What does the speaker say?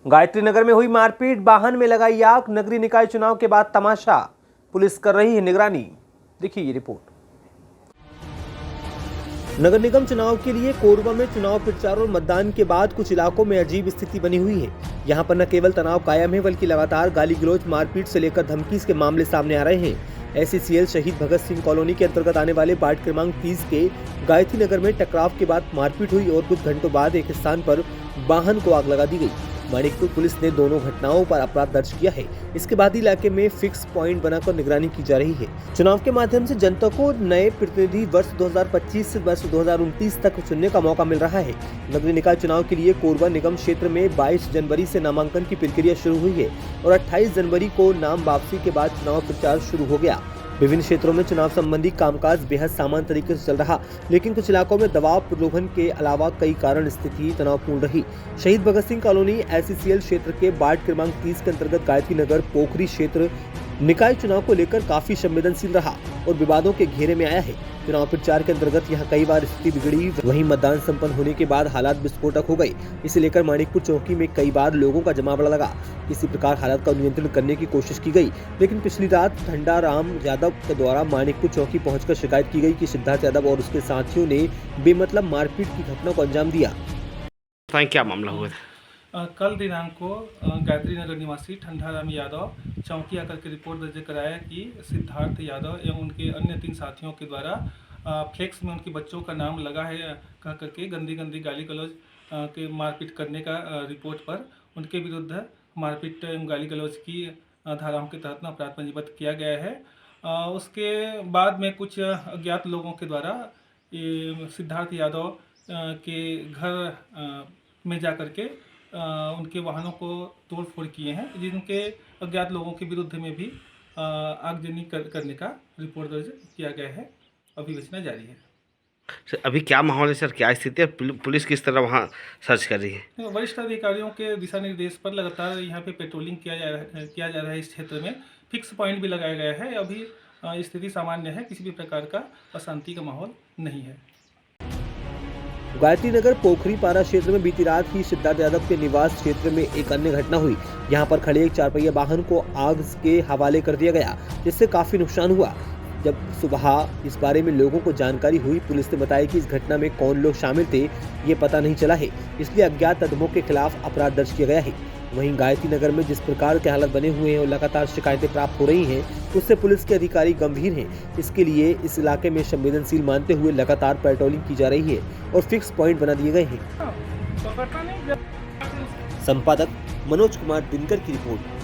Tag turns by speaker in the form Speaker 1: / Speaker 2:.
Speaker 1: गायत्री नगर में हुई मारपीट, वाहन में लगाई आग, नगरीय निकाय चुनाव के बाद तमाशा, पुलिस कर रही है निगरानी। देखिए ये रिपोर्ट। नगर निगम चुनाव के लिए कोरबा में चुनाव प्रचार और मतदान के बाद कुछ इलाकों में अजीब स्थिति बनी हुई है। यहां पर न केवल तनाव कायम है बल्कि लगातार गाली गलौज, मारपीट से लेकर धमकी के मामले सामने आ रहे हैं। एसीसीएल शहीद भगत सिंह कॉलोनी के अंतर्गत आने वाले वार्ड क्रमांक 30 के गायत्री नगर में टकराव के बाद मारपीट हुई और कुछ घंटों बाद एक स्थान पर वाहन को आग लगा दी गई। मानिकपुर पुलिस ने दोनों घटनाओं पर अपराध दर्ज किया है। इसके बाद इलाके में फिक्स पॉइंट बनाकर निगरानी की जा रही है। चुनाव के माध्यम से जनता को नए प्रतिनिधि वर्ष 2025 से वर्ष 2029 तक चुनने का मौका मिल रहा है। नगरीय निकाय चुनाव के लिए कोरबा निगम क्षेत्र में 22 जनवरी से नामांकन की प्रक्रिया शुरू हुई है और 28 जनवरी को नाम वापसी के बाद चुनाव प्रचार शुरू हो गया। विभिन्न क्षेत्रों में चुनाव संबंधी कामकाज बेहद सामान्य तरीके से चल रहा, लेकिन कुछ इलाकों में दबाव प्रलोभन के अलावा कई कारण स्थिति तनावपूर्ण रही। शहीद भगत सिंह कॉलोनी एसीसीएल क्षेत्र के वार्ड क्रमांक 30 के अंतर्गत गायत्री नगर पोखरी क्षेत्र निकाय चुनाव को लेकर काफी संवेदनशील रहा और विवादों के घेरे में आया है। चुनाव प्रचार के अंतर्गत यहां कई बार स्थिति बिगड़ी, वहीं मतदान संपन्न होने के बाद हालात विस्फोटक हो गए। इसे लेकर मानिकपुर चौकी में कई बार लोगों का जमावड़ा लगा। किसी प्रकार हालात का नियंत्रण करने की कोशिश की गई, लेकिन पिछली रात ठंडा राम यादव के द्वारा मानिकपुर चौकी पहुंचकर शिकायत की गई कि सिद्धार्थ यादव और उसके साथियों ने बेमतलब मारपीट की घटना को अंजाम दिया।
Speaker 2: क्या मामला हुआ था?
Speaker 3: कल दिनांक को गायत्री नगर निवासी ठंडाराम यादव चौकी आकर के रिपोर्ट दर्ज कराया कि सिद्धार्थ यादव एवं उनके अन्य 3 साथियों के द्वारा फ्लेक्स में उनके बच्चों का नाम लगा है कह करके गंदी गाली गलौज के मारपीट करने का रिपोर्ट पर उनके विरुद्ध मारपीट एवं गाली गलौज की धाराओं के तहत अपराध पंजीबद्ध किया गया है। उसके बाद में कुछ अज्ञात लोगों के द्वारा सिद्धार्थ यादव के घर में जा कर के उनके वाहनों को तोड़फोड़ किए हैं, जिनके अज्ञात लोगों के विरुद्ध में भी आगजनी करने का रिपोर्ट दर्ज किया गया है। अभी विवेचना जारी है।
Speaker 2: सर अभी क्या माहौल है सर, क्या स्थिति है, पुलिस किस तरह वहाँ सर्च कर रही है?
Speaker 3: वरिष्ठ अधिकारियों के दिशा निर्देश पर लगातार यहाँ पे पेट्रोलिंग किया जा रहा है। इस क्षेत्र में फिक्स पॉइंट भी लगाया गया है। अभी स्थिति सामान्य है, किसी भी प्रकार का अशांति का माहौल नहीं है।
Speaker 1: गायत्री नगर पोखरी पारा क्षेत्र में बीती रात ही सिद्धार्थ यादव के निवास क्षेत्र में एक अन्य घटना हुई। यहां पर खड़े एक 4 पहिया वाहन को आग के हवाले कर दिया गया, जिससे काफी नुकसान हुआ। जब सुबह इस बारे में लोगों को जानकारी हुई, पुलिस ने बताया कि इस घटना में कौन लोग शामिल थे ये पता नहीं चला है, इसलिए अज्ञात तत्वों के खिलाफ अपराध दर्ज किया गया है। वहीं गायत्री नगर में जिस प्रकार के हालात बने हुए हैं और लगातार शिकायतें प्राप्त हो रही हैं, उससे पुलिस के अधिकारी गंभीर हैं। इसके लिए इस इलाके में संवेदनशील मानते हुए लगातार पेट्रोलिंग की जा रही है और फिक्स पॉइंट बना दिए गए हैं। संपादक मनोज कुमार दिनकर की रिपोर्ट।